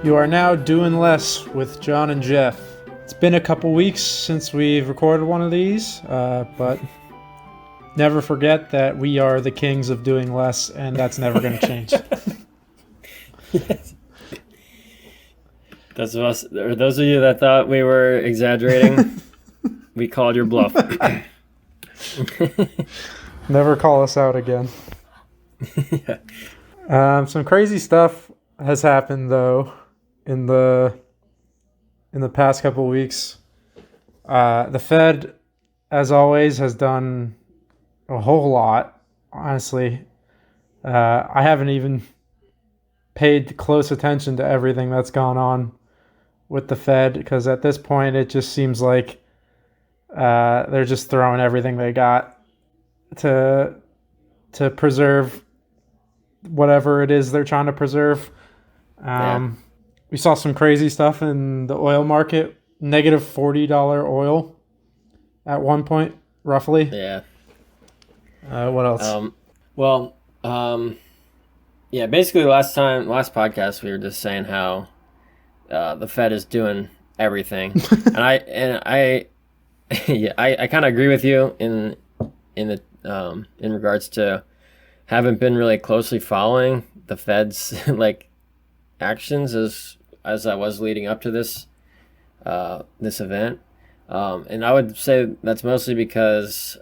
You are now doing less with John and Jeff. It's been a couple weeks since we've recorded one of these, but never forget that we are the kings of doing less, and that's never going to change. Yes. Those of you that thought we were exaggerating, we called your bluff. Never call us out again. Yeah. Some crazy stuff has happened though in the past couple weeks. The Fed, as always, has done a whole lot. Honestly, I haven't even paid close attention to everything that's gone on with the Fed, because at this point it just seems like they're just throwing everything they got to preserve whatever it is they're trying to preserve. We saw some crazy stuff in the oil market, negative $40 oil at one point, roughly. Yeah. What else? Yeah, basically last podcast we were just saying how the Fed is doing everything. and I kind of agree with you in regards to haven't been really closely following the Fed's like actions as I was leading up to this event. And I would say that's mostly because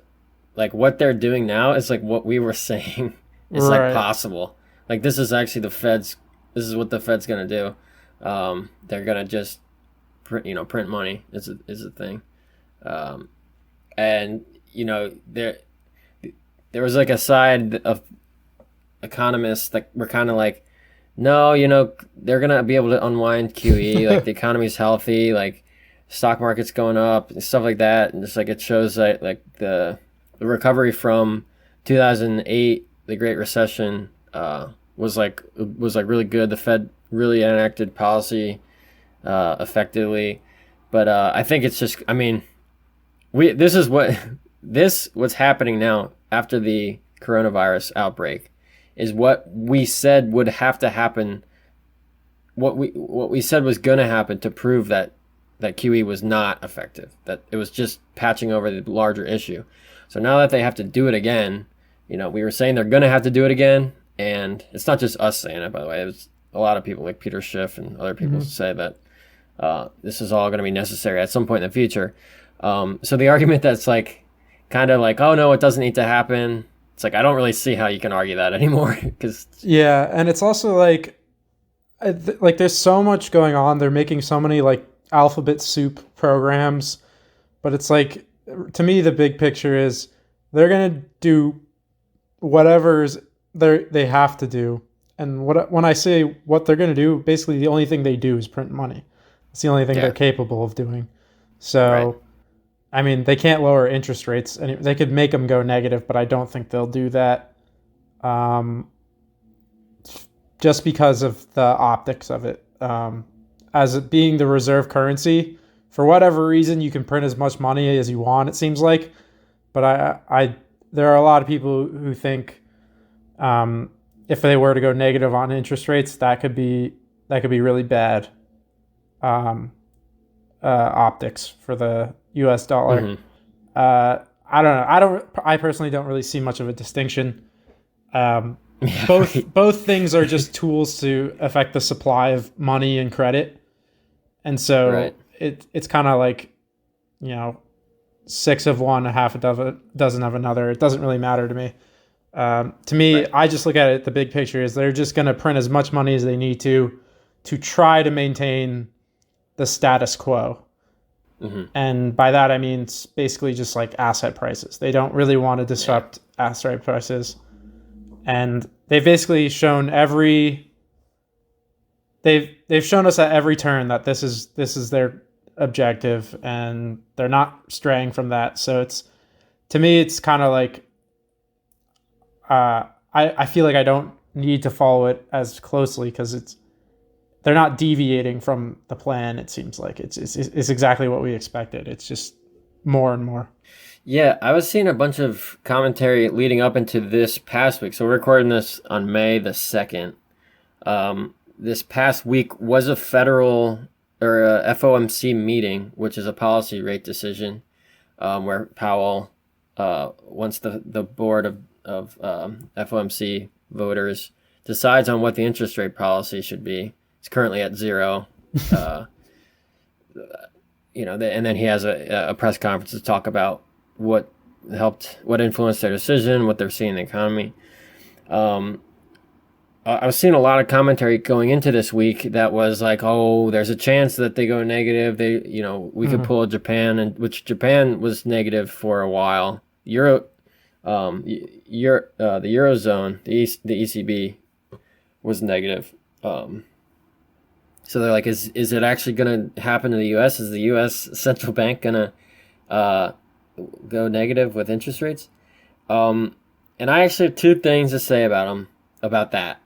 like what they're doing now is like what we were saying is Right. like possible. Like this is actually this is what the Fed's gonna do. They're gonna just print money is a thing. And there was like a side of economists that were kind of like, no, they're gonna be able to unwind QE, like the economy's healthy, like stock market's going up and stuff like that, and just like it shows that like the recovery from 2008, the Great Recession, was really good. The Fed really enacted policy effectively, but I think it's just, I mean, what's happening now after the coronavirus outbreak is what we said would have to happen. What we said was going to happen to prove that QE was not effective, that it was just patching over the larger issue. So now that they have to do it again, we were saying they're going to have to do it again, and it's not just us saying it, by the way. It was a lot of people like Peter Schiff and other people say that this is all going to be necessary at some point in the future. So the argument that's like kind of like, oh no, it doesn't need to happen. It's like I don't really see how you can argue that anymore. Yeah, and it's also like there's so much going on. They're making so many like alphabet soup programs, but it's like, to me, the big picture is they're gonna do whatever's they have to do. And when I say what they're gonna do, basically the only thing they do is print money. It's the only thing they're capable of doing. So. Right. I mean, they can't lower interest rates, and they could make them go negative, but I don't think they'll do that, just because of the optics of it. As it being the reserve currency, for whatever reason, you can print as much money as you want, it seems like. But there are a lot of people who think if they were to go negative on interest rates, that could be really bad optics for the U.S. dollar. Mm-hmm. I don't know. I personally don't really see much of a distinction. Both things are just tools to affect the supply of money and credit, and so it's kind of like, 6 of one, a half a dozen of another. It doesn't really matter to me. To me, I just look at it. The big picture is they're just going to print as much money as they need to try to maintain the status quo. Mm-hmm. And by that, I mean, it's basically just like asset prices. They don't really want to disrupt asset prices. And they've basically shown they've shown us at every turn that this is their objective, and they're not straying from that. So to me, it's kind of like, I feel like I don't need to follow it as closely because they're not deviating from the plan. It seems like it's exactly what we expected. It's just more and more. Yeah, I was seeing a bunch of commentary leading up into this past week. So we're recording this on May the 2nd. this past week was a federal or a FOMC meeting, which is a policy rate decision, where Powell, once the board of FOMC voters decides on what the interest rate policy should be. It's currently at 0. And then he has a press conference to talk about what influenced their decision, what they're seeing in the economy. I was seeing a lot of commentary going into this week that was like, oh, there's a chance that they go negative. We could pull a Japan, which Japan was negative for a while. The Eurozone, the ECB was negative. So they're like, is it actually going to happen to the U.S.? Is the U.S. central bank going to go negative with interest rates? And I actually have 2 things to say about that.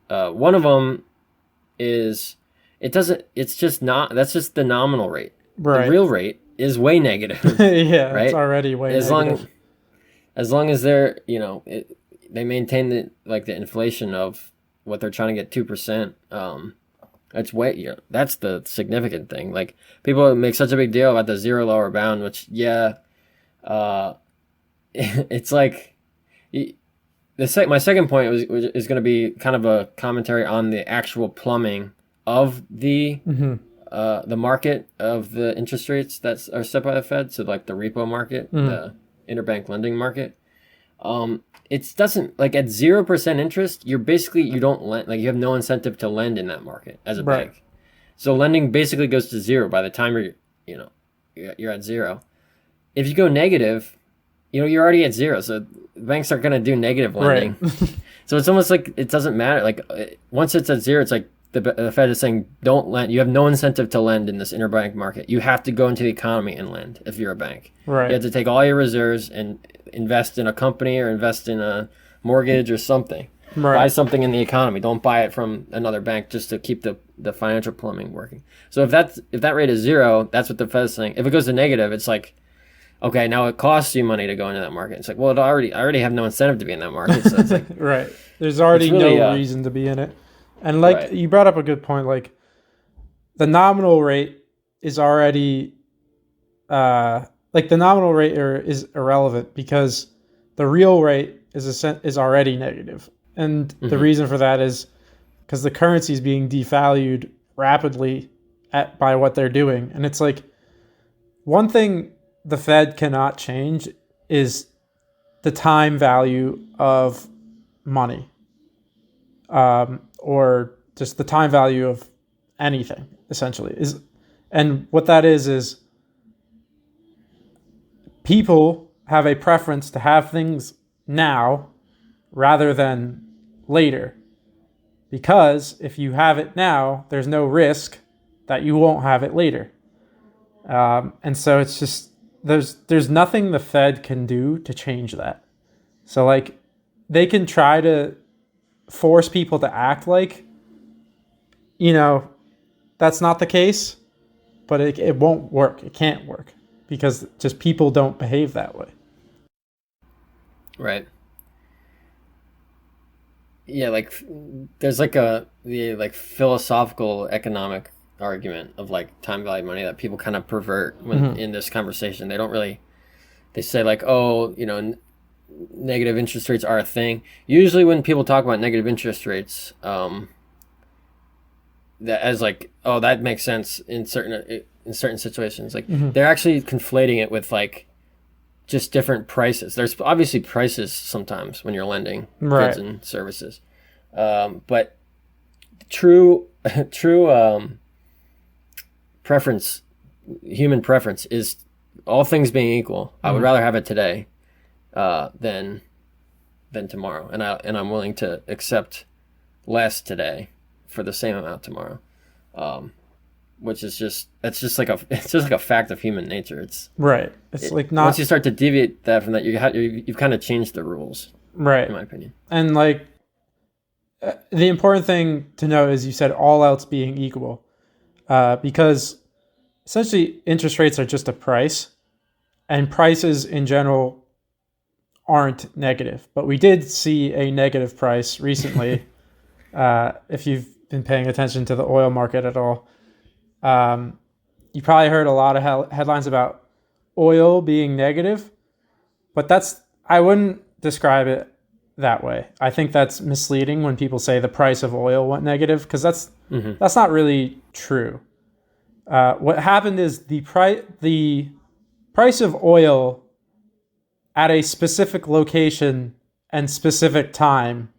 One of them is that's just the nominal rate. Right. The real rate is way negative. Yeah, right? It's already way negative. As long as they're, they maintain the inflation of what they're trying to get 2%. That's the significant thing. Like, people make such a big deal about the 0 lower bound, which it's like my second point is going to be kind of a commentary on the actual plumbing of the market of the interest rates that are set by the Fed. So like the repo market, the interbank lending market. It doesn't, like, at 0% interest, you don't lend, like, you have no incentive to lend in that market as a bank. So lending basically goes to 0 by the time you're at 0. If you go negative, you're already at 0. So banks are going to do negative lending. Right. So it's almost like it doesn't matter. Like, once it's at 0, it's like the Fed is saying, don't lend. You have no incentive to lend in this interbank market. You have to go into the economy and lend if you're a bank. Right. You have to take all your reserves and invest in a company or invest in a mortgage or something. Right. Buy something in the economy. Don't buy it from another bank just to keep the financial plumbing working. So if that rate is 0, that's what the Fed is saying. If it goes to negative, it's like, okay, now it costs you money to go into that market. It's like, well, I already have no incentive to be in that market. So it's like, right. There's already really, no reason to be in it. And like you brought up a good point, like the nominal rate is already the nominal rate is irrelevant because the real rate is already negative. And the reason for that is because the currency is being devalued rapidly by what they're doing. And it's like, one thing the Fed cannot change is the time value of money, or just the time value of anything, essentially. And what that is people have a preference to have things now rather than later. Because if you have it now, there's no risk that you won't have it later. And so it's just, there's nothing the Fed can do to change that. So like, they can try to force people to act like, that's not the case, but it won't work. It can't work because just people don't behave that way. Right. Yeah, like there's like the philosophical economic argument of like time value money that people kind of pervert when in this conversation. They say like, oh, negative interest rates are a thing. Usually when people talk about negative interest rates, that as like, oh, that makes sense in certain situations. Like they're actually conflating it with like just different prices. There's obviously prices sometimes when you're lending goods and services, but true preference, human preference is, all things being equal, I would rather have it today than tomorrow, and I'm willing to accept less today for the same amount tomorrow, which is just like a fact of human nature. It's like not, once you start to deviate that from that, you've kind of changed the rules, right? In my opinion. And like the important thing to know is you said all else being equal, because essentially interest rates are just a price, and prices in general aren't negative. But we did see a negative price recently. If you've been paying attention to the oil market at all, you probably heard a lot of headlines about oil being negative, but I wouldn't describe it that way. I think that's misleading when people say the price of oil went negative, because that's not really true. What happened is the price of oil at a specific location and specific time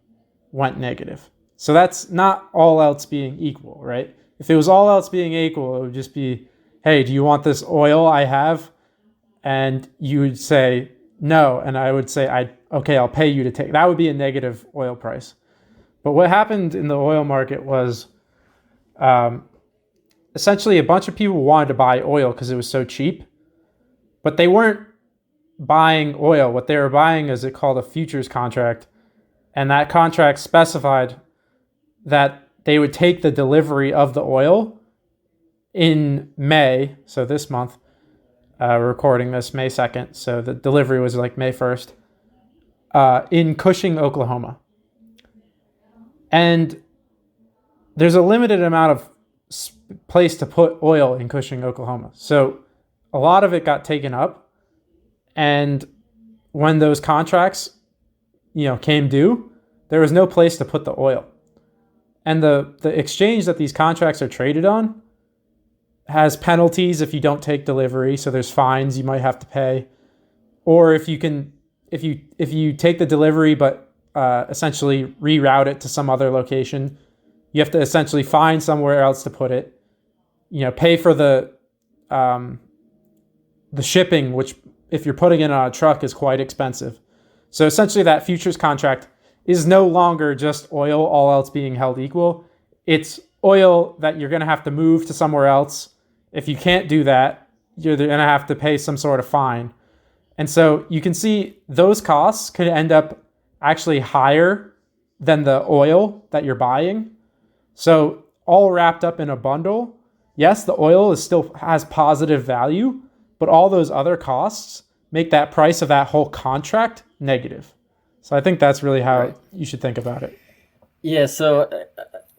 went negative. So that's not all else being equal, right? If it was all else being equal, it would just be, hey, do you want this oil I have? And you would say no, and I would say, okay, I'll pay you to take. That would be a negative oil price. But what happened in the oil market was essentially a bunch of people wanted to buy oil because it was so cheap, but they weren't buying oil. What they were buying is called a futures contract, and that contract specified that they would take the delivery of the oil in May, so this month. We're recording this May 2nd, so the delivery was like May 1st, in Cushing, Oklahoma. And there's a limited amount of place to put oil in Cushing, Oklahoma. So a lot of it got taken up, and when those contracts, came due, there was no place to put the oil. And the exchange that these contracts are traded on has penalties if you don't take delivery. So there's fines you might have to pay, or if you take the delivery but essentially reroute it to some other location, you have to essentially find somewhere else to put it. Pay for the shipping, which if you're putting it on a truck is quite expensive. So essentially that futures contract is no longer just oil, all else being held equal. It's oil that you're going to have to move to somewhere else. If you can't do that, you're going to have to pay some sort of fine. And so you can see those costs could end up actually higher than the oil that you're buying. So all wrapped up in a bundle, yes, the oil still has positive value, but all those other costs make that price of that whole contract negative. So I think that's really how you should think about it. Yeah, so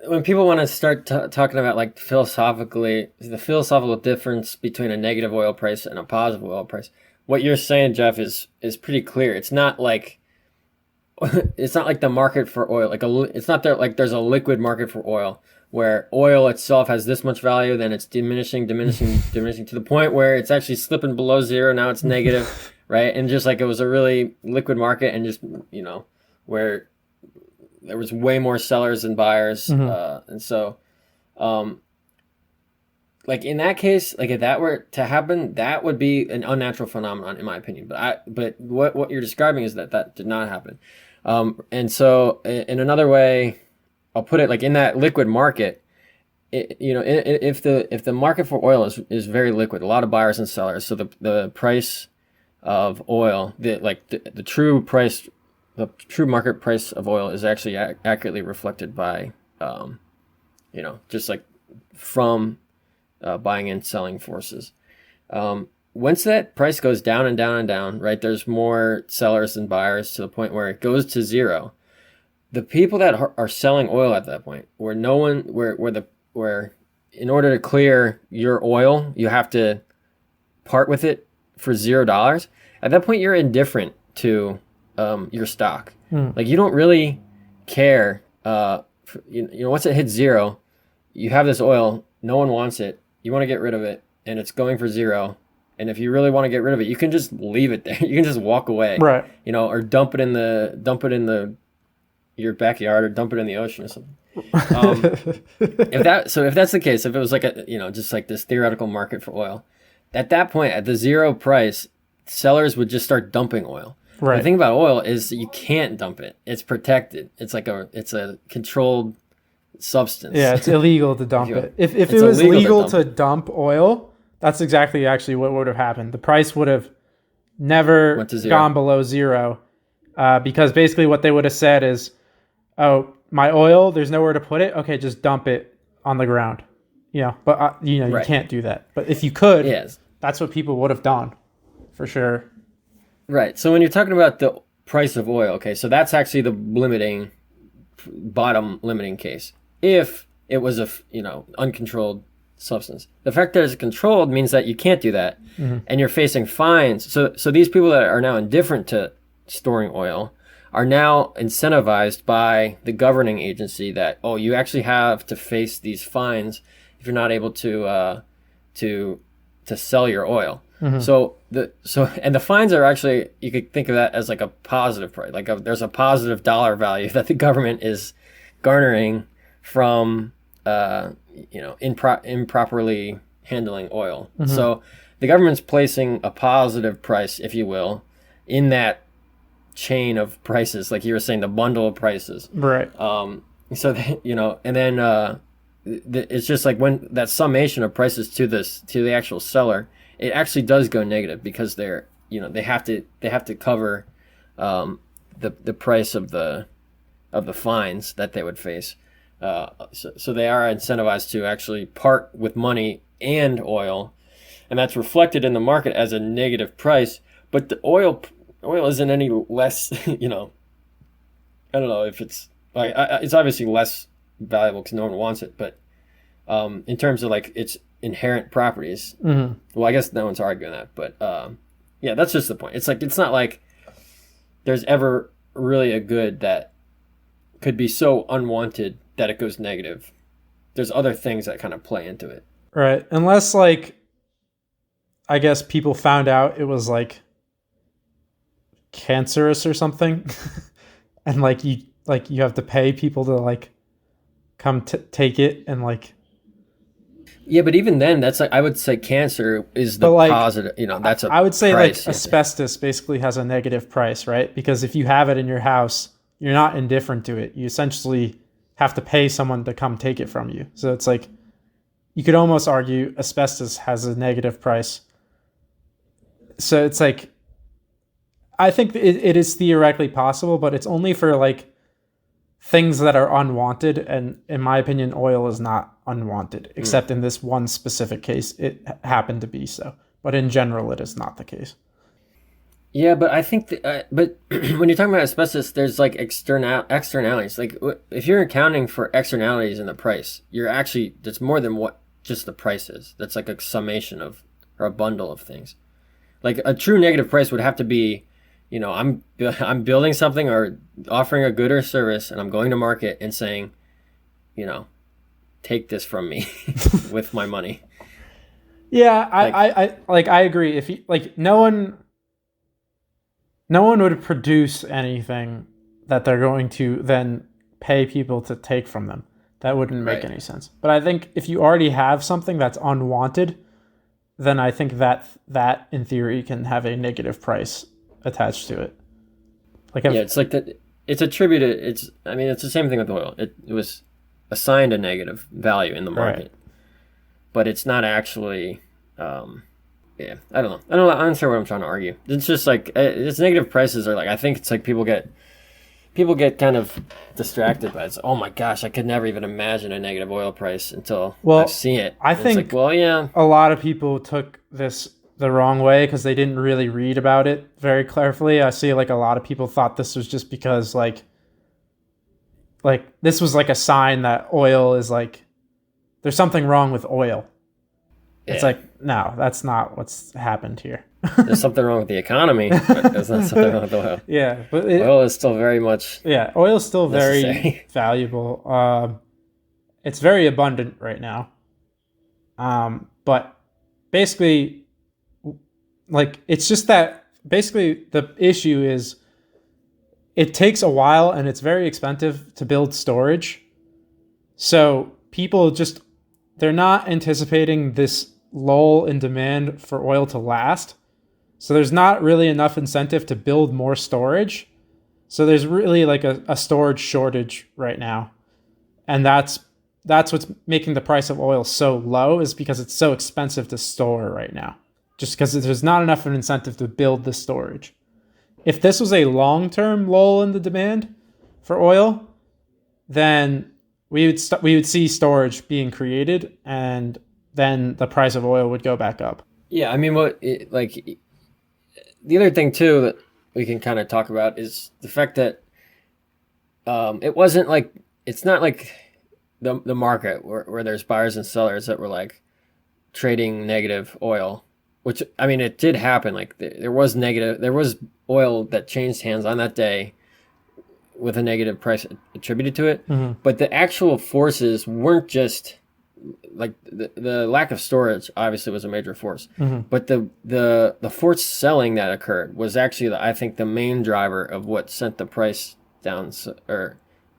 when people want to start talking about like philosophically, the philosophical difference between a negative oil price and a positive oil price, what you're saying, Jeff, is pretty clear. It's not like the market for oil. It's not there like there's a liquid market for oil where oil itself has this much value, then it's diminishing to the point where it's actually slipping below zero. Now it's negative, right? And just like it was a really liquid market, and just where there was way more sellers than buyers, and so, like in that case, like if that were to happen, that would be an unnatural phenomenon, in my opinion. But what you're describing is that did not happen, and so in another way, I'll put it like in that liquid market, if the market for oil is very liquid, a lot of buyers and sellers, so the price of oil, the true price. The true market price of oil is actually accurately reflected by, just like from buying and selling forces. Once that price goes down and down and down, right, there's more sellers than buyers to the point where it goes to zero. The people that are selling oil at that point, where in order to clear your oil, you have to part with it for $0. At that point, you're indifferent to your stock. Like you don't really care. Once it hits zero, you have this oil, no one wants it, you want to get rid of it, and it's going for zero. And if you really want to get rid of it, you can just leave it there. You can just walk away, right? Or dump it in your backyard, or dump it in the ocean or something. If that's the case, if it was like just like this theoretical market for oil, at that point, at the zero price, sellers would just start dumping oil. Right. The thing about oil is that you can't dump it. It's protected. It's a controlled substance. Yeah, it's illegal to dump it. If it was legal to dump oil, that's exactly actually what would have happened. The price would have never gone below zero, because basically what they would have said is, oh, my oil, there's nowhere to put it. Okay, just dump it on the ground. But you can't do that. But if you could, that's what people would have done, for sure. Right. So when you're talking about the price of oil, okay, so that's actually the bottom limiting case. If it was uncontrolled substance. The fact that it's controlled means that you can't do that, and you're facing fines. So these people that are now indifferent to storing oil are now incentivized by the governing agency that, oh, you actually have to face these fines if you're not able to sell your oil. So the fines are actually, you could think of that as like a positive price. Like there's a positive dollar value that the government is garnering from improperly handling oil. So the government's placing a positive price, if you will, in that chain of prices, like you were saying, the bundle of prices. Right. And then it's just like when that summation of prices to the actual seller, it actually does go negative because they have to cover the price of the fines that they would face. So they are incentivized to actually part with money and oil, and that's reflected in the market as a negative price. But the oil isn't any less. I don't know if it's like it's obviously less valuable because no one wants it. But in terms of like its inherent properties, well, I guess no one's arguing that. But yeah, that's just the point. It's like it's not like there's ever really a good that could be so unwanted that it goes negative. There's other things that kind of play into it. Right. Unless like, I guess people found out it was like cancerous or something. And like you have to pay people to like come take it and like. Yeah, but even then, that's like, I would say cancer is the positive, that's a I would say price, like asbestos basically has a negative price, right? Because if you have it in your house, you're not indifferent to it. You essentially have to pay someone to come take it from you. So it's like, you could almost argue asbestos has a negative price. So it's like, I think it is theoretically possible, but it's only for like things that are unwanted. And in my opinion, oil is not unwanted, except in this one specific case, it happened to be so. But in general, it is not the case. Yeah, but I think, but when you're talking about asbestos, there's like externalities. Like if you're accounting for externalities in the price, that's more than what just the price is. That's like a summation of, or a bundle of things. Like a true negative price would have to be, I'm building something or offering a good or service, and I'm going to market and saying, take this from me with my money. Yeah, I agree. If you like, no one would produce anything that they're going to then pay people to take from them. That wouldn't make any sense. But I think if you already have something that's unwanted, then I think that in theory can have a negative price attached to it. It's like that. It's attributed. It's the same thing with oil. It was assigned a negative value in the market, but it's not actually. Yeah, I don't know. I'm not sure what I'm trying to argue. It's just like it's negative prices are like, I think it's like people get kind of distracted by it. It's, oh my gosh, I could never even imagine a negative oil price until I've seen it. I think yeah, a lot of people took this the wrong way because they didn't really read about it very carefully. I see like a lot of people thought this was just because like this was like a sign that oil is like, there's something wrong with oil. Yeah. It's like, no, that's not what's happened here. There's something wrong with the economy, but there's not something wrong with oil. Yeah, but oil is still very much. Yeah, oil is still necessary. Very valuable. It's very abundant right now. But basically, like, it's just that basically the issue is it takes a while and it's very expensive to build storage. So people they're not anticipating this lull in demand for oil to last. So there's not really enough incentive to build more storage. So there's really like a storage shortage right now. And that's what's making the price of oil so low, is because it's so expensive to store right now. Just because there's not enough of an incentive to build the storage. If this was a long-term lull in the demand for oil, then we would see storage being created, and then the price of oil would go back up. Yeah, I mean, the other thing too that we can kind of talk about is the fact that it's not like the market where there's buyers and sellers that were like trading negative oil, which I mean it did happen. Like there was oil that changed hands on that day with a negative price attributed to it, but the actual forces weren't just like the lack of storage obviously was a major force, but the forced selling that occurred was actually I think the main driver of what sent the price down.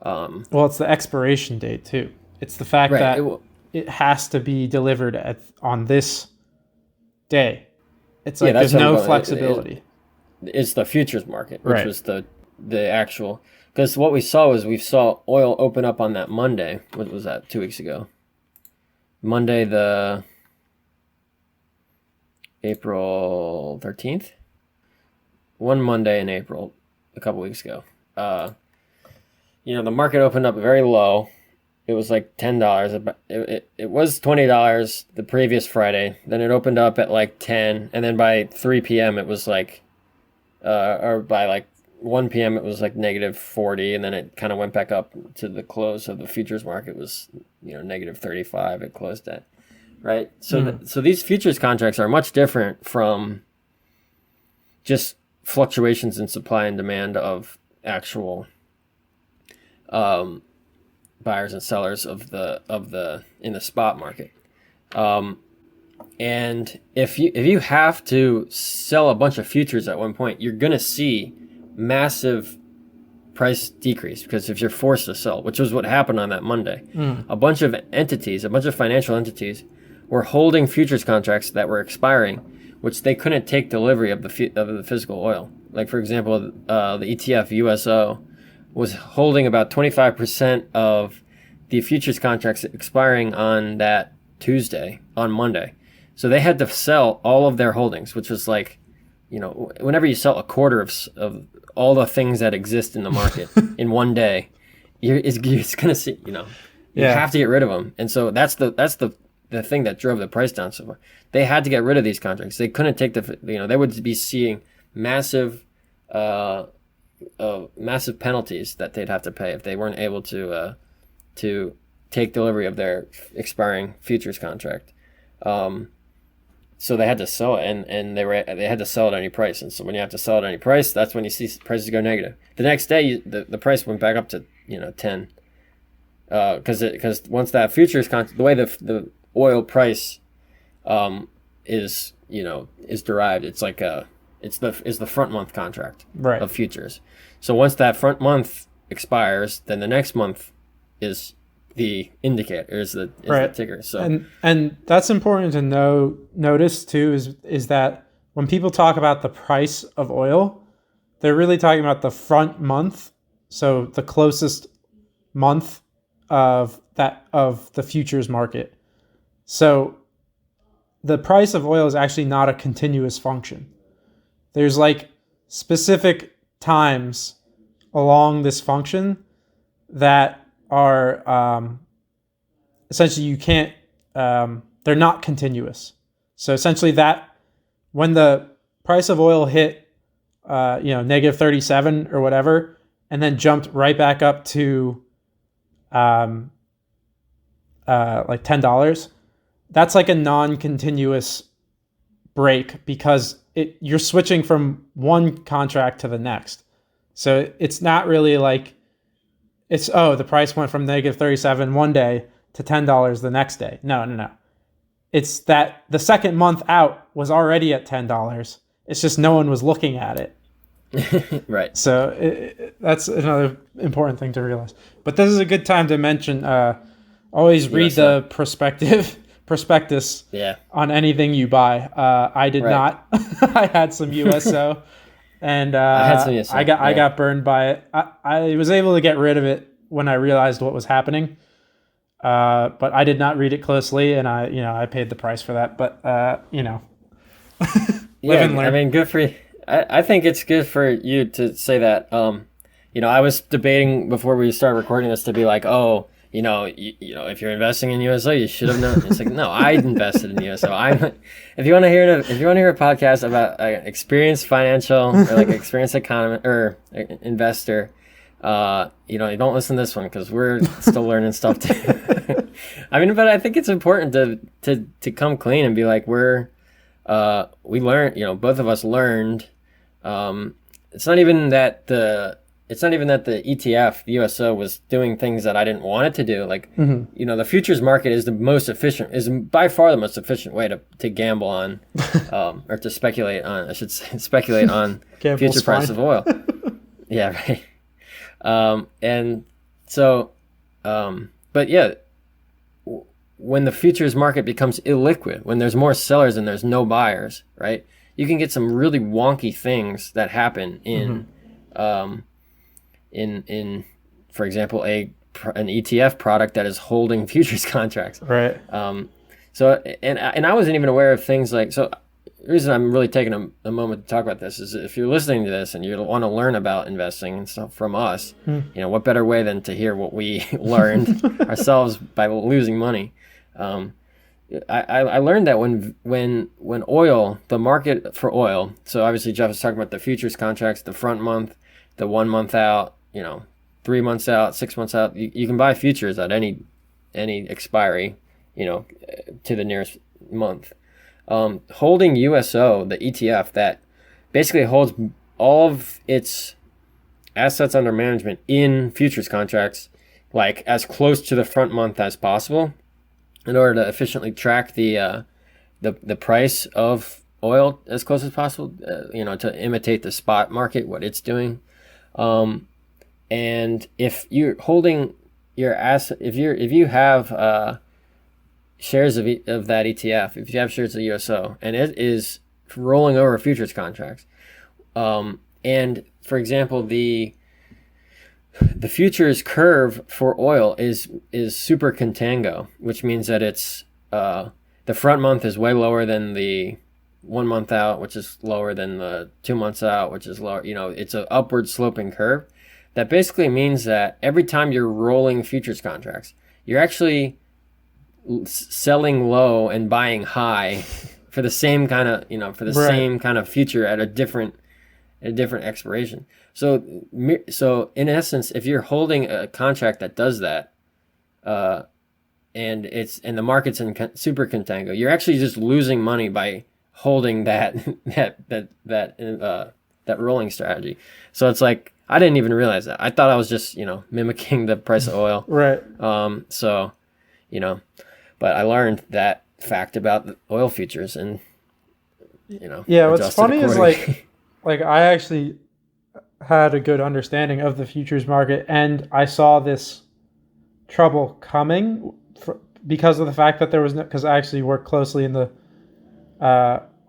Well, it's the expiration date too. It's the fact that it has to be delivered on this day. It's like there's no flexibility. It's the futures market, which was the actual. Because what we saw oil open up on that Monday. What was that? 2 weeks ago. Monday, the April 13th. One Monday in April, a couple weeks ago. The market opened up very low. It was like $10. It was $20 the previous Friday. Then it opened up at like 10, and then by 3 p.m. it was like, or by like 1 p.m. it was like negative 40, and then it kind of went back up to the close of the futures market was negative 35. It closed at, right? So so these futures contracts are much different from just fluctuations in supply and demand of actual buyers and sellers of the in the spot market. And if you have to sell a bunch of futures at one point, you're gonna see massive price decrease, because if you're forced to sell, which was what happened on that Monday, a bunch of financial entities were holding futures contracts that were expiring, which they couldn't take delivery of the physical oil. Like for example, the ETF USO was holding about 25% of the futures contracts expiring on that on Monday. So they had to sell all of their holdings, which was like, whenever you sell a quarter of all the things that exist in the market in one day, you're going to see, you have to get rid of them. And so that's the thing that drove the price down so far. They had to get rid of these contracts. They couldn't take they would be seeing massive penalties that they'd have to pay if they weren't able to take delivery of their expiring futures contract. So they had to sell it, and they had to sell it at any price. And so when you have to sell it at any price, that's when you see prices go negative. The next day, the price went back up to 10, because once that futures the way the oil price is derived, it's like is the front month contract of futures. So once that front month expires, then the next month is the indicator, is the ticker. So and that's important to notice too, is that when people talk about the price of oil, they're really talking about the front month, so the closest month of the futures market. So the price of oil is actually not a continuous function. There's like specific times along this function that are essentially you can't they're not continuous. So essentially that when the price of oil hit negative 37 or whatever, and then jumped right back up to like $10, that's like a non-continuous break, because you're switching from one contract to the next. So it's not really like the price went from negative 37 one day to $10 the next day. No. It's that the second month out was already at $10. It's just no one was looking at it. Right. So that's another important thing to realize. But this is a good time to mention, always read the prospectus on anything you buy. I did not. I had some USO. And I had some USO. I got burned by it. I was able to get rid of it when I realized what was happening. But I did not read it closely, and I paid the price for that. But live and learn. I mean, good for you. I think it's good for you to say that. I was debating before we started recording this to be like, if you're investing in USO, you should have known. It's like, no, I invested in USO. If you want to hear a podcast about experienced financial or like experienced economist or investor, You know, you don't listen to this one because we're still learning stuff too. I mean, but I think it's important to come clean and be like, we learned, you know, both of us learned. It's not even that the ETF, the USO, was doing things that I didn't want it to do. Like, you know, the futures market is by far the most efficient way to gamble on, or to speculate on, I should say, speculate on future price of oil. Yeah, right. And so, but yeah, when the futures market becomes illiquid, when there's more sellers and there's no buyers, right? You can get some really wonky things that happen in, for example, an ETF product that is holding futures contracts. Right. So, and I wasn't even aware of things like, so the reason I'm really taking a moment to talk about this is if you're listening to this and you want to learn about investing and stuff from us, you know, what better way than to hear what we learned ourselves by losing money. I learned that when oil, the market for oil, so obviously Jeff was talking about the futures contracts, the front month, the 1 month out, you know, 3 months out, 6 months out, you can buy futures at any expiry, you know, to the nearest month. Holding USO, the ETF that basically holds all of its assets under management in futures contracts, like as close to the front month as possible, in order to efficiently track the price of oil as close as possible, you know, to imitate the spot market, what it's doing. And if you're holding your asset, if you have shares of that ETF, if you have shares of USO, and it is rolling over futures contracts, and for example, the futures curve for oil is super contango, which means that it's the front month is way lower than the 1 month out, which is lower than the 2 months out, which is lower. You know, it's an upward sloping curve. That basically means that every time you're rolling futures contracts, you're actually selling low and buying high for the same kind of, you know, for the same kind of future at a different expiration. So in essence, if you're holding a contract that does that, and the market's in super contango, you're actually just losing money by holding that rolling strategy. So it's like, I didn't even realize that. I thought I was just, you know, mimicking the price of oil. Right. So, you know, but I learned that fact about the oil futures, and, you know. Yeah, what's funny is like I actually had a good understanding of the futures market, and I saw this trouble coming because of the fact that there was because I actually work closely in the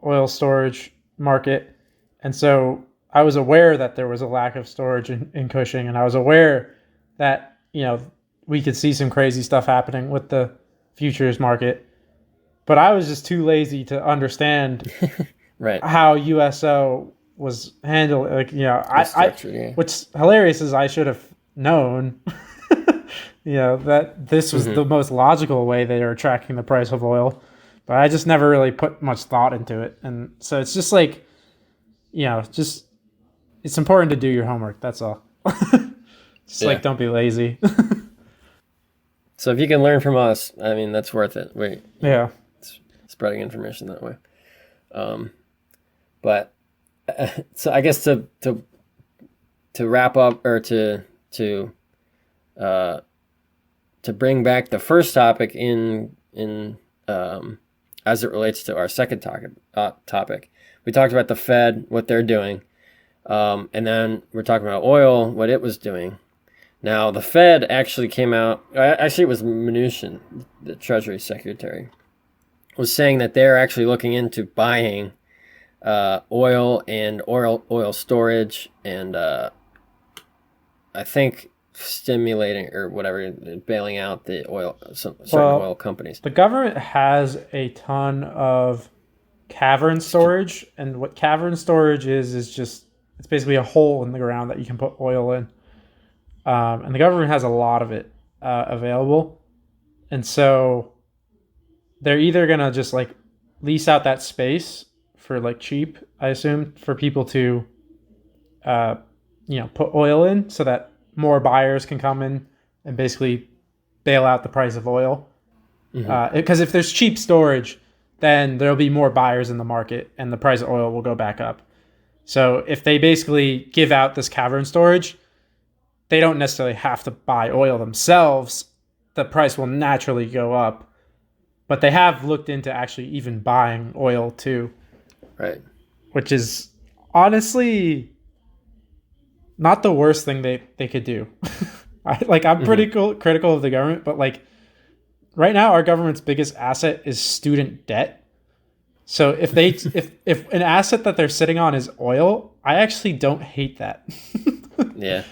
oil storage market, and so I was aware that there was a lack of storage in Cushing, and I was aware that, you know, we could see some crazy stuff happening with the futures market, but I was just too lazy to understand right how USO was handled. Like, you know, yeah. What's hilarious is I should have known, you know, that this was the most logical way they are tracking the price of oil, but I just never really put much thought into it. And so it's just like, you know, just, it's important to do your homework. That's all. Just like, don't be lazy. So if you can learn from us, I mean, that's worth it. Yeah. Spreading information that way. But so I guess to wrap up, or to bring back the first topic in as it relates to our second topic, we talked about the Fed, what they're doing, and then we're talking about oil, what it was doing. Now the Fed actually came out. Actually, it was Mnuchin, the Treasury Secretary, was saying that they're actually looking into buying oil and oil storage, and I think stimulating or whatever, bailing out the certain oil companies. The government has a ton of cavern storage, and what cavern storage is just, it's basically a hole in the ground that you can put oil in, and the government has a lot of it available, and so they're either gonna just like lease out that space for like cheap, I assume, for people to, you know, put oil in, so that more buyers can come in and basically bail out the price of oil. Because if there's cheap storage, then there'll be more buyers in the market and the price of oil will go back up. So if they basically give out this cavern storage, they don't necessarily have to buy oil themselves. The price will naturally go up. But they have looked into actually even buying oil too. Right. Which is honestly not the worst thing they could do. I'm pretty critical of the government, but like right now our government's biggest asset is student debt. So if they if an asset that they're sitting on is oil, I actually don't hate that. Yeah.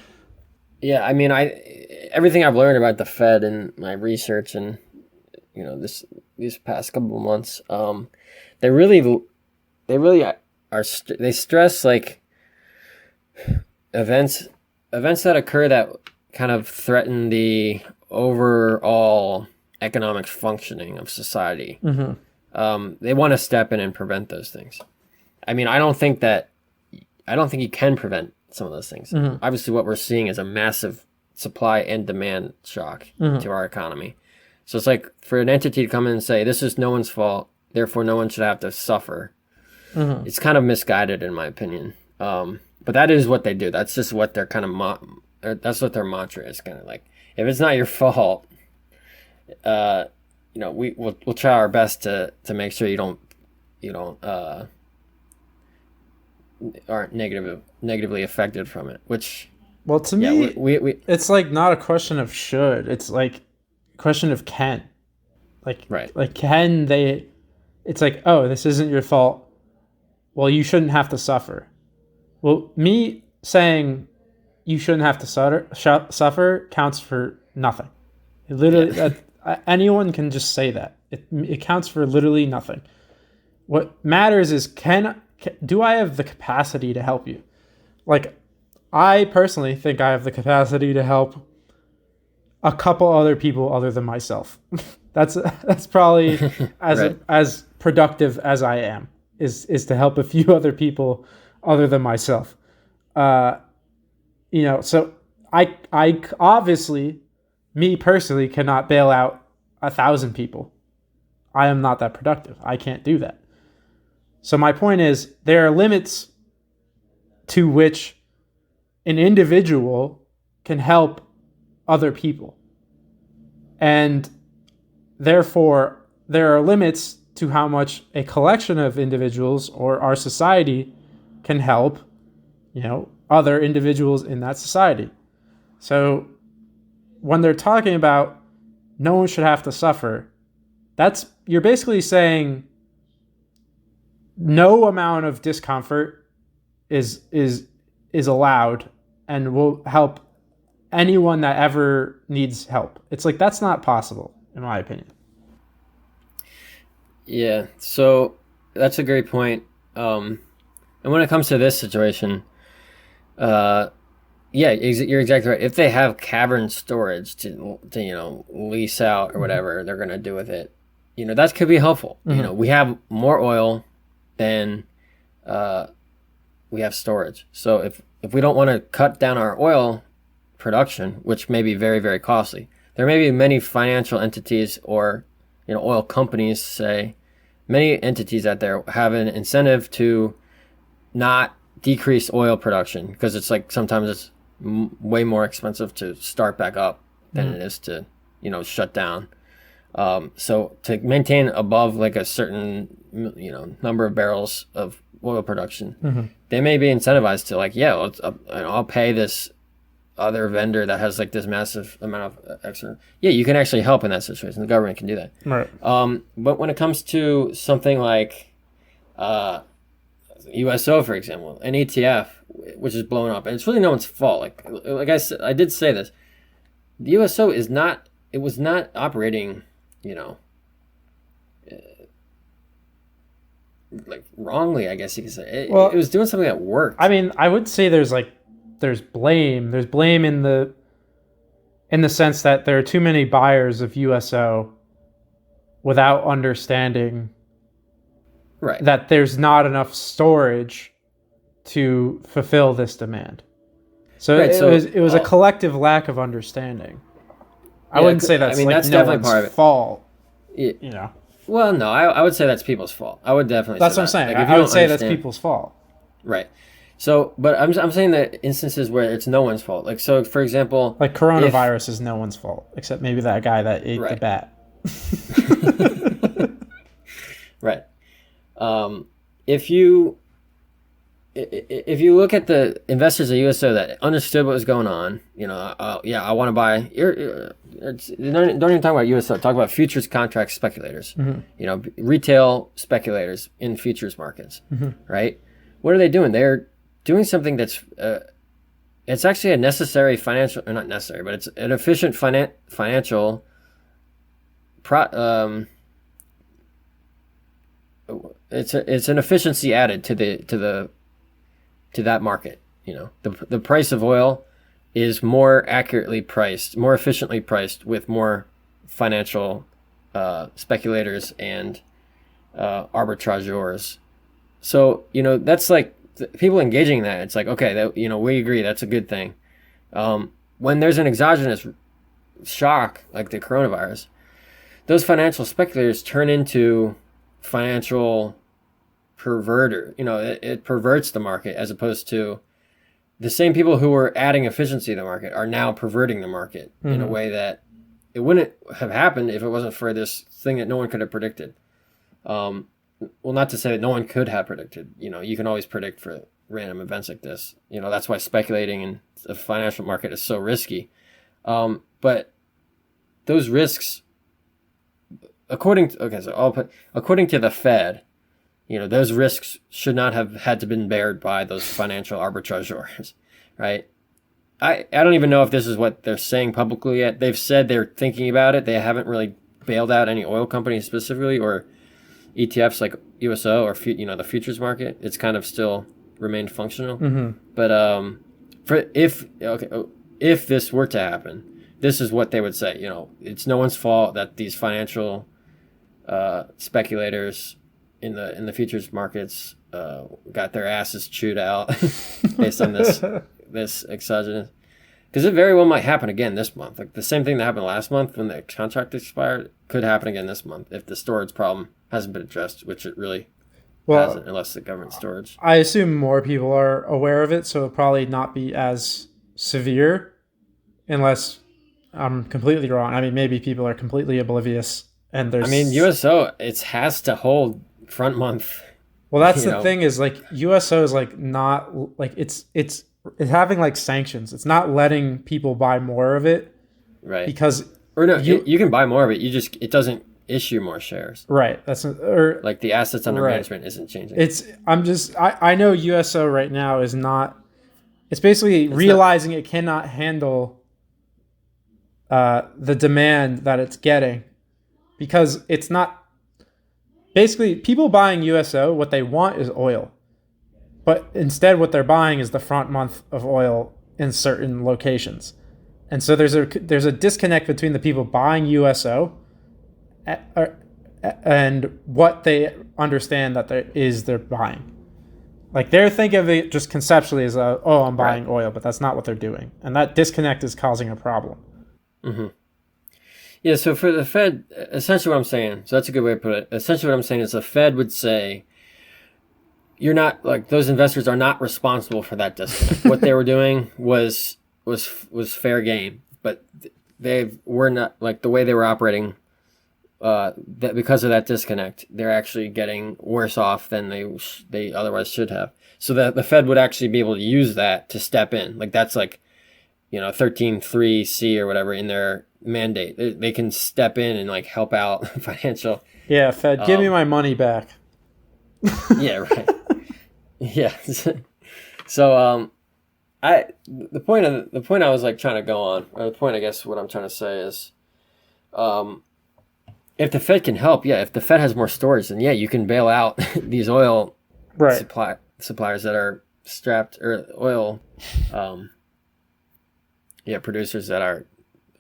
Yeah, I mean, everything I've learned about the Fed and my research and these past couple of months, they really they stress like events that occur that kind of threaten the overall economic functioning of society. They want to step in and prevent those things. I mean, I don't think you can prevent some of those things. Obviously, what we're seeing is a massive supply and demand shock to our economy. So it's like for an entity to come in and say, this is no one's fault, therefore no one should have to suffer. It's kind of misguided in my opinion. But that is what they do. That's just what their kind of that's what their mantra is, kind of like, if it's not your fault, we'll try our best to make sure you don't aren't negatively affected from it. Which, well, to me, we it's like not a question of should. It's like a question of can. Like can they? It's like, oh, this isn't your fault. Well, you shouldn't have to suffer. Well, me saying you shouldn't have to suffer counts for nothing. It literally, anyone can just say that. It counts for literally nothing. What matters is do I have the capacity to help you? Like, I personally think I have the capacity to help a couple other people other than myself. That's probably as productive as I am is to help a few other people other than myself. So I obviously, me personally, cannot bail out 1,000 people. I am not that productive. I can't do that. So my point is, there are limits to which an individual can help other people. And therefore, there are limits to how much a collection of individuals or our society can help, other individuals in that society. So when they're talking about no one should have to suffer, you're basically saying no amount of discomfort is allowed and will help anyone that ever needs help. It's like, that's not possible, in my opinion. Yeah, so that's a great point. And when it comes to this situation, you're exactly right. If they have cavern storage to lease out or whatever they're going to do with it, that could be helpful. We have more oil than we have storage. So if we don't want to cut down our oil production, which may be very, very costly, there may be many financial entities or oil companies, say, many entities out there have an incentive to not decrease oil production, because it's like sometimes it's way more expensive to start back up than it is to shut down. So to maintain above like a certain number of barrels of oil production, they may be incentivized to I'll pay this other vendor that has like this massive amount of extra. Yeah, you can actually help in that situation. The government can do that. Right. But when it comes to something like USO, for example, an ETF, which is blown up, and it's really no one's fault. Like I said, I did say this. The USO was not operating, like wrongly, I guess you could say. It was doing something that worked. I mean, I would say there's blame. There's blame in the sense that there are too many buyers of USO without understanding that there's not enough storage to fulfill this demand. So Right. So it was a collective lack of understanding. I yeah, wouldn't say that's like that's no definitely one's part of it. fault. It- You know, well, no, I would say that's people's fault. I would definitely that's say what I'm that. saying. Like if you I would don't say that's understand, people's fault. right? So, but I'm saying that instances where it's no one's fault. Like so, for example, Like if coronavirus is no one's fault, except maybe that guy that ate the right, bat. right. If you look at the investors at USO that understood what was going on, yeah, I want to buy. Don't even talk about USO. Talk about futures contract speculators. Retail speculators in futures markets. Right? What are they doing? They're doing something that's it's actually a necessary financial, or not necessary, but it's an efficient financial. It's an efficiency added to that market. The price of oil is more accurately priced, more efficiently priced with more financial speculators and arbitrageurs. So that's like people engaging in that. It's like, okay, that we agree that's a good thing. When there's an exogenous shock like the coronavirus, those financial speculators turn into financial perverter. It perverts the market, as opposed to the same people who were adding efficiency to the market are now perverting the market in a way that it wouldn't have happened if it wasn't for this thing that no one could have predicted. Well, not to say that no one could have predicted. You can always predict for random events like this. That's why speculating in the financial market is so risky. But those risks, according to the Fed, those risks should not have had to been bared by those financial arbitrageurs, right? I don't even know if this is what they're saying publicly yet. They've said they're thinking about it. They haven't really bailed out any oil companies specifically, or ETFs like USO or the futures market. It's kind of still remained functional. But if this were to happen, this is what they would say. It's no one's fault that these financial speculators in the futures markets got their asses chewed out based on this exogenous. Because it very well might happen again this month. Like the same thing that happened last month when the contract expired could happen again this month if the storage problem hasn't been addressed, which it really hasn't, unless the government storage. I assume more people are aware of it, so it'll probably not be as severe, unless I'm completely wrong. I mean, maybe people are completely oblivious, and there's. I mean, USO it has to hold front month. Well, that's the thing is like USO is like not like it's having like sanctions. It's not letting people buy more of it, right? Because you can buy more of it. It doesn't issue more shares, right? Like the assets under management isn't changing. I know USO right now is not. It's basically realizing it cannot handle the demand that it's getting, because it's not. Basically, people buying USO, what they want is oil. But instead, what they're buying is the front month of oil in certain locations. And so there's a disconnect between the people buying USO and what they understand that they're buying. Like they're thinking of it just conceptually as I'm buying oil, but that's not what they're doing. And that disconnect is causing a problem. Mm-hmm. Yeah, so for the Fed, essentially what I'm saying, so that's a good way to put it. Essentially what I'm saying is the Fed would say, you're not, like, those investors are not responsible for that disconnect. What they were doing was fair game, but they were not, like, the way they were operating, that because of that disconnect, they're actually getting worse off than they otherwise should have. So that the Fed would actually be able to use that to step in. Like, that's like, 13.3C or whatever in their mandate. They can step in and like help out financial. Yeah, Fed, give me my money back. Yeah, right. Yeah. So the point I was like trying to go on, or the point I guess what I'm trying to say is, if the Fed can help, if the Fed has more storage, then you can bail out these oil suppliers that are strapped, or oil producers that are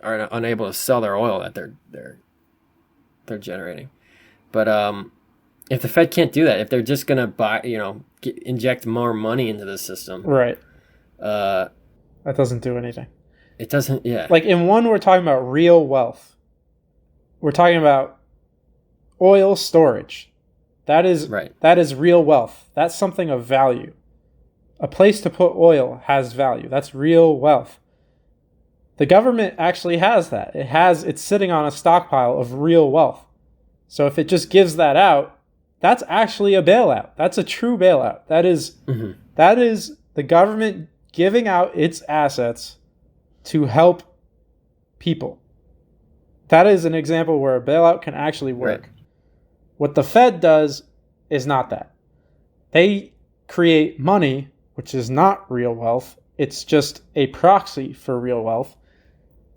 unable to sell their oil that they're generating. But if the Fed can't do that, if they're just gonna buy, inject more money into the system, right? That doesn't do anything. It doesn't. Yeah. Like in one, we're talking about real wealth. We're talking about oil storage. That is Right. That is real wealth. That's something of value. A place to put oil has value. That's real wealth. The government actually has that. It's sitting on a stockpile of real wealth. So if it just gives that out, that's actually a bailout. That's a true bailout. That is the government giving out its assets to help people. That is an example where a bailout can actually work. Right. What the Fed does is not that. They create money, which is not real wealth. It's just a proxy for real wealth,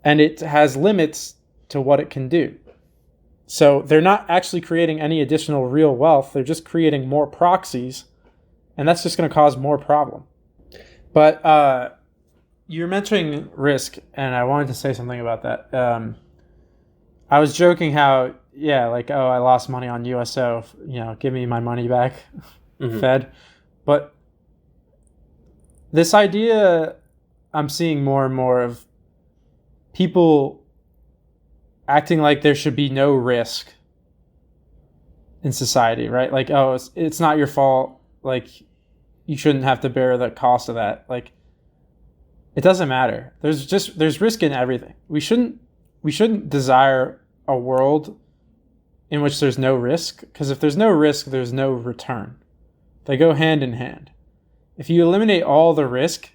and it has limits to what it can do. So they're not actually creating any additional real wealth. They're just creating more proxies, and that's just going to cause more problem. But you're mentioning risk, and I wanted to say something about that. I was joking how, I lost money on USO, give me my money back, Fed. But this idea, I'm seeing more and more of people acting like there should be no risk in society, right? Like, oh, it's not your fault. Like, you shouldn't have to bear the cost of that. Like, it doesn't matter. There's risk in everything. We shouldn't desire a world in which there's no risk, because if there's no risk, there's no return. They go hand in hand. If you eliminate all the risk,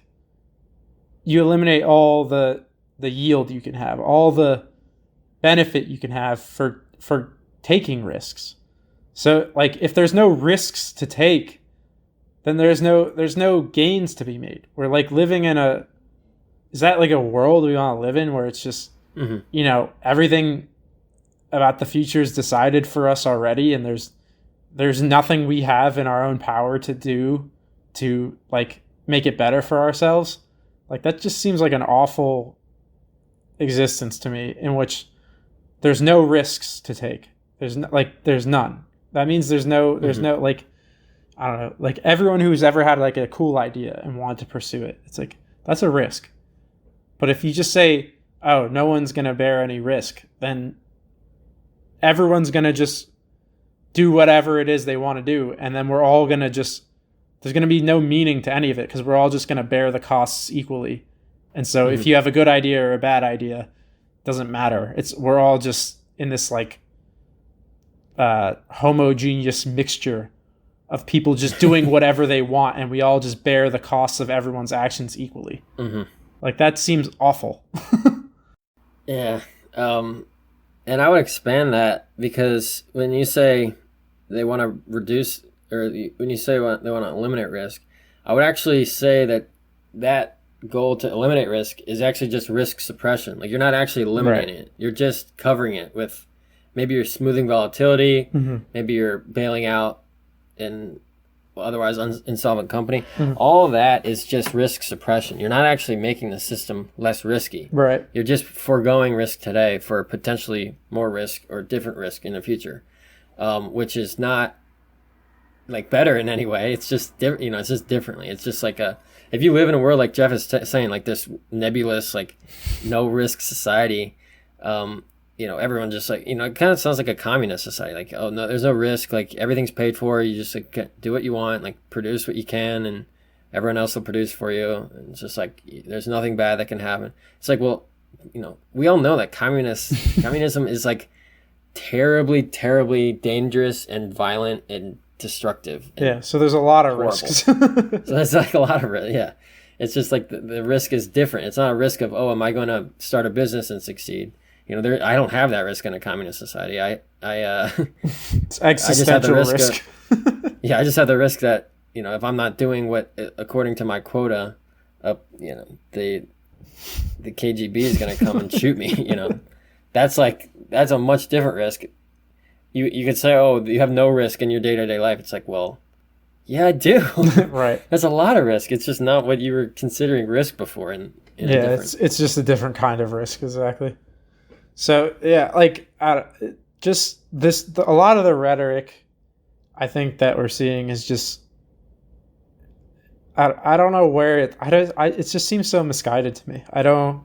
you eliminate all the yield you can have, all the benefit you can have for taking risks. So like if there's no risks to take, then there's no gains to be made. We're like living in is that like a world we want to live in where it's just everything about the future is decided for us already, and there's nothing we have in our own power to do to like make it better for ourselves? Like that just seems like an awful existence to me, in which there's no risks to take. There's none. That means there's no like, I don't know, like everyone who's ever had like a cool idea and wanted to pursue it, it's like that's a risk. But if you just say, oh, no one's gonna bear any risk, then everyone's gonna just do whatever it is they want to do, and then we're all gonna just, there's gonna be no meaning to any of it because we're all just gonna bear the costs equally. And so if you have a good idea or a bad idea, it doesn't matter. We're all just in this like homogeneous mixture of people just doing whatever they want, and we all just bear the costs of everyone's actions equally. Like that seems awful. Yeah. And I would expand that, because when you say they want to reduce, or when you say they want to eliminate risk, I would actually say that goal to eliminate risk is actually just risk suppression. Like you're not actually eliminating it. You're just covering it with, maybe you're smoothing volatility, maybe you're bailing out an otherwise insolvent company. All of that is just risk suppression. You're not actually making the system less risky. Right. You're just foregoing risk today for potentially more risk or different risk in the future, which is not like better in any way. It's just different. It's just differently. It's just like if you live in a world like Jeff is saying, like this nebulous, like no risk society, everyone just like, it kind of sounds like a communist society. Like, oh no, there's no risk. Like everything's paid for. You just like do what you want, like produce what you can, and everyone else will produce for you. And it's just like, there's nothing bad that can happen. It's like, well, we all know that communism is like terribly, terribly dangerous and violent and destructive. And so there's a lot of risks. So that's like a lot of risk. Yeah. It's just like the risk is different. It's not a risk of, oh, am I going to start a business and succeed? I don't have that risk in a communist society. It's existential risk. I just have the risk that, if I'm not doing what according to my quota, the KGB is going to come and shoot me. That's a much different risk. You could say, oh, you have no risk in your day-to-day life. It's like, well, yeah, I do. Right. That's a lot of risk. It's just not what you were considering risk before. It's just a different kind of risk. Exactly. So yeah, like a lot of the rhetoric I think that we're seeing is just, I don't know where it just seems so misguided to me.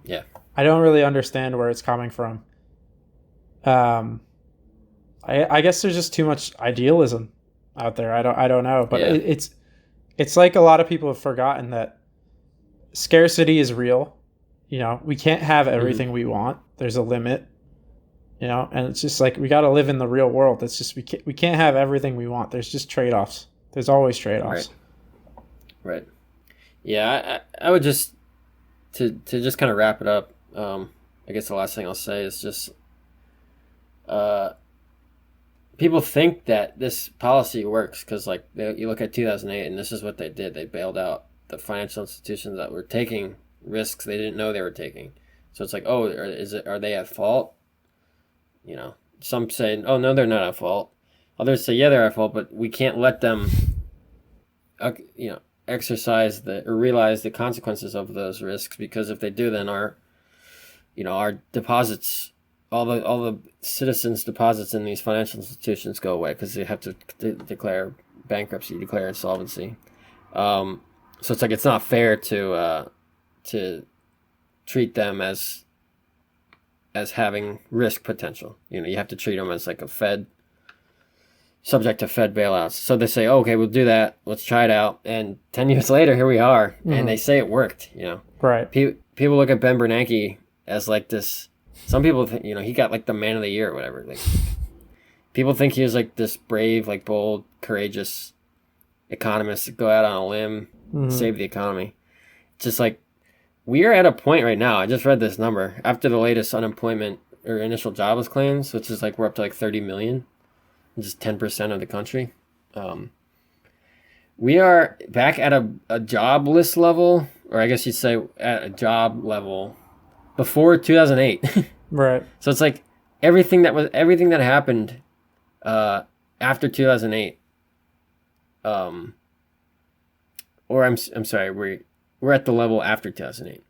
Yeah. I don't really understand where it's coming from. I guess there's just too much idealism out there. I don't know, but Yeah. it's like a lot of people have forgotten that scarcity is real. You know, we can't have everything we want. There's a limit. You know, and it's just like we got to live in the real world. It's just we can't have everything we want. There's just trade-offs. There's always trade-offs. Right. Yeah, I would just to just kind of wrap it up. I guess the last thing I'll say is just people think that this policy works because like you look at 2008 and this is what they did. They bailed out the financial institutions that were taking risks they didn't know they were taking. So it's like, oh, are they at fault? You know, some say, oh no, they're not at fault. Others say, yeah, they're at fault, but we can't let them, exercise or realize the consequences of those risks, because if they do, then our deposits, all the citizens' deposits in these financial institutions go away because they have to declare bankruptcy, declare insolvency. So it's like it's not fair to treat them as having risk potential. You know, you have to treat them as like subject to Fed bailouts. So they say, oh, okay, we'll do that. Let's try it out. And 10 years later, here we are. Mm-hmm. And they say it worked, you know. Right. People look at Ben Bernanke as like this. Some people think, you know, he got like the man of the year or whatever. Like, people think he was like this brave, like bold, courageous economist to go out on a limb, save the economy. It's just like, we are at a point right now. I just read this number after the latest unemployment or initial jobless claims, which is like we're up to like 30 million, which is 10% of the country. We are back at a jobless level, or I guess you'd say at a job level before 2008. Right. So it's like everything that happened after 2008. Or I'm sorry, we're at the level after 2008,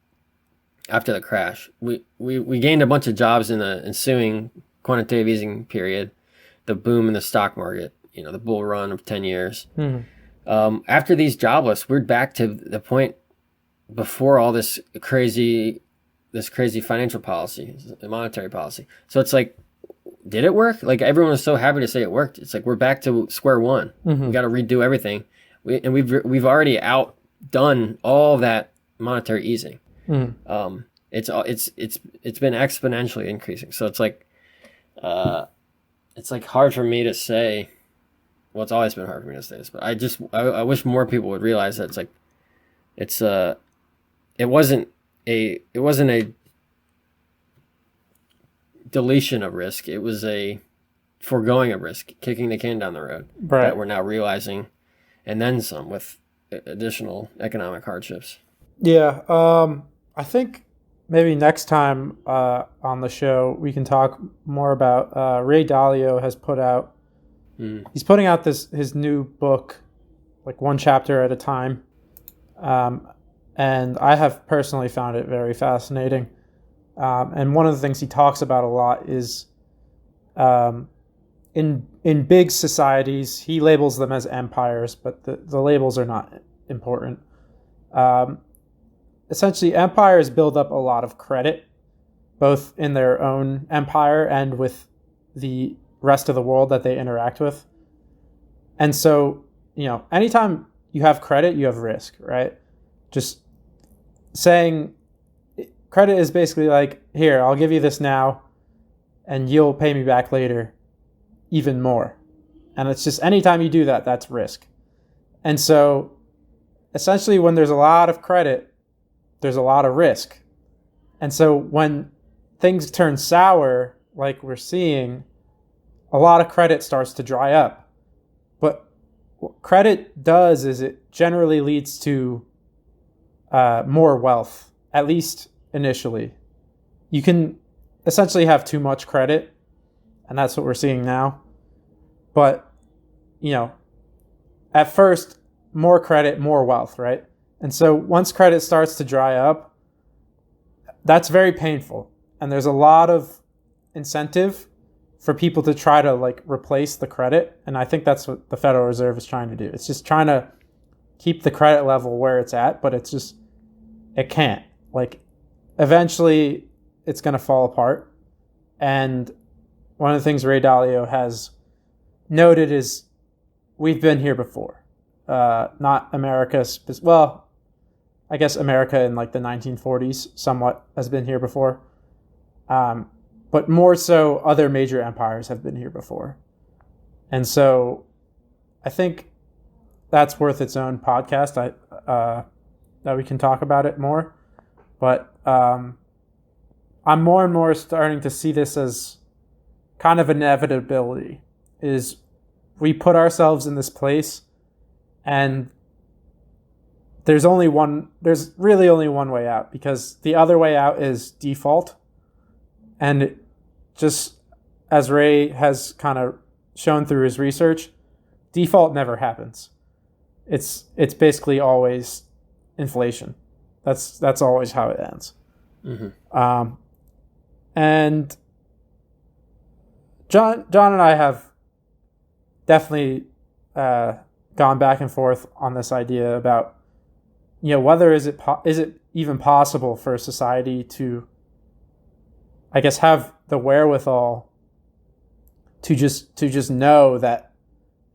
after the crash. We gained a bunch of jobs in the ensuing quantitative easing period, the boom in the stock market, you know, the bull run of 10 years. After these jobless, we're back to the point before all this crazy financial policy, monetary policy. So it's like, did it work? Like, everyone was so happy to say it worked. It's like we're back to square one. We got to redo everything, we've already outdone all that monetary easing. It's been exponentially increasing. So it's like hard for me to say. Well, it's always been hard for me to say this, but I wish more people would realize that it wasn't a deletion of risk. It was a foregoing of risk, kicking the can down the road, right, that we're now realizing, and then some, with additional economic hardships. Yeah, I think maybe next time on the show we can talk more about Ray Dalio has put out. He's putting out his new book, like one chapter at a time, and I have personally found it very fascinating. And one of the things he talks about a lot is in big societies, he labels them as empires, but the labels are not important. Essentially, empires build up a lot of credit, both in their own empire and with the rest of the world that they interact with. And so, you know, anytime you have credit, you have risk, right? Just saying credit is basically like, here, I'll give you this now and you'll pay me back later even more. And it's just anytime you do that, that's risk. And so essentially when there's a lot of credit, there's a lot of risk. And so when things turn sour, like we're seeing, a lot of credit starts to dry up. But what credit does is it generally leads to more wealth, at least initially. You can essentially have too much credit, and that's what we're seeing now. But, you know, at first, more credit, more wealth, right? And so once credit starts to dry up, that's very painful. And there's a lot of incentive for people to try to like replace the credit. And I think that's what the Federal Reserve is trying to do. It's just trying to keep the credit level where it's at, but it can't. Like, eventually it's going to fall apart. And one of the things Ray Dalio has noted is we've been here before. Not America, well, I guess America in like the 1940s somewhat has been here before. But more so other major empires have been here before. And so I think that's worth its own podcast. That we can talk about it more. But I'm more and more starting to see this as kind of inevitability. Is we put ourselves in this place, and there's really only one way out, because the other way out is default. And just as Ray has kind of shown through his research, default never happens. It's basically always inflation. That's always how it ends. Mm-hmm. And John and I have definitely gone back and forth on this idea about, whether is it even possible for a society to, I guess, have the wherewithal to just know that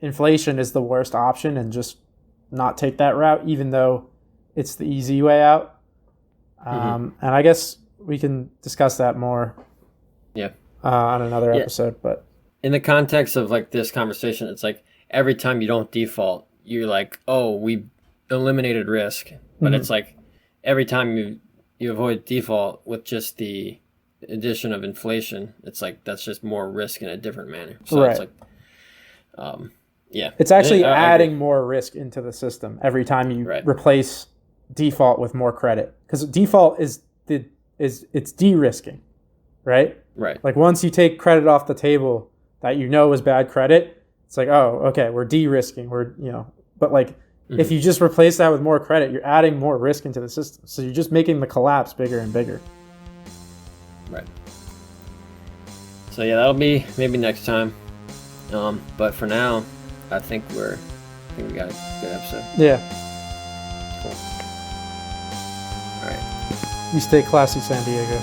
inflation is the worst option and just not take that route, even though it's the easy way out. And I guess we can discuss that more. Yeah. On another episode, but in the context of like this conversation, it's like every time you don't default, you're like, oh, we eliminated risk. But it's like every time you avoid default with just the addition of inflation, it's like that's just more risk in a different manner. So It's like, it's actually adding more risk into the system every time you replace default with more credit, because default is it's de-risking, right? Right. Like once you take credit off the table that is bad credit, it's like, oh, okay, we're de-risking. But like if you just replace that with more credit, you're adding more risk into the system. So you're just making the collapse bigger and bigger. Right. So yeah, that'll be maybe next time. But for now, I think we got a good episode. Yeah. Cool. All right. You stay classy, San Diego.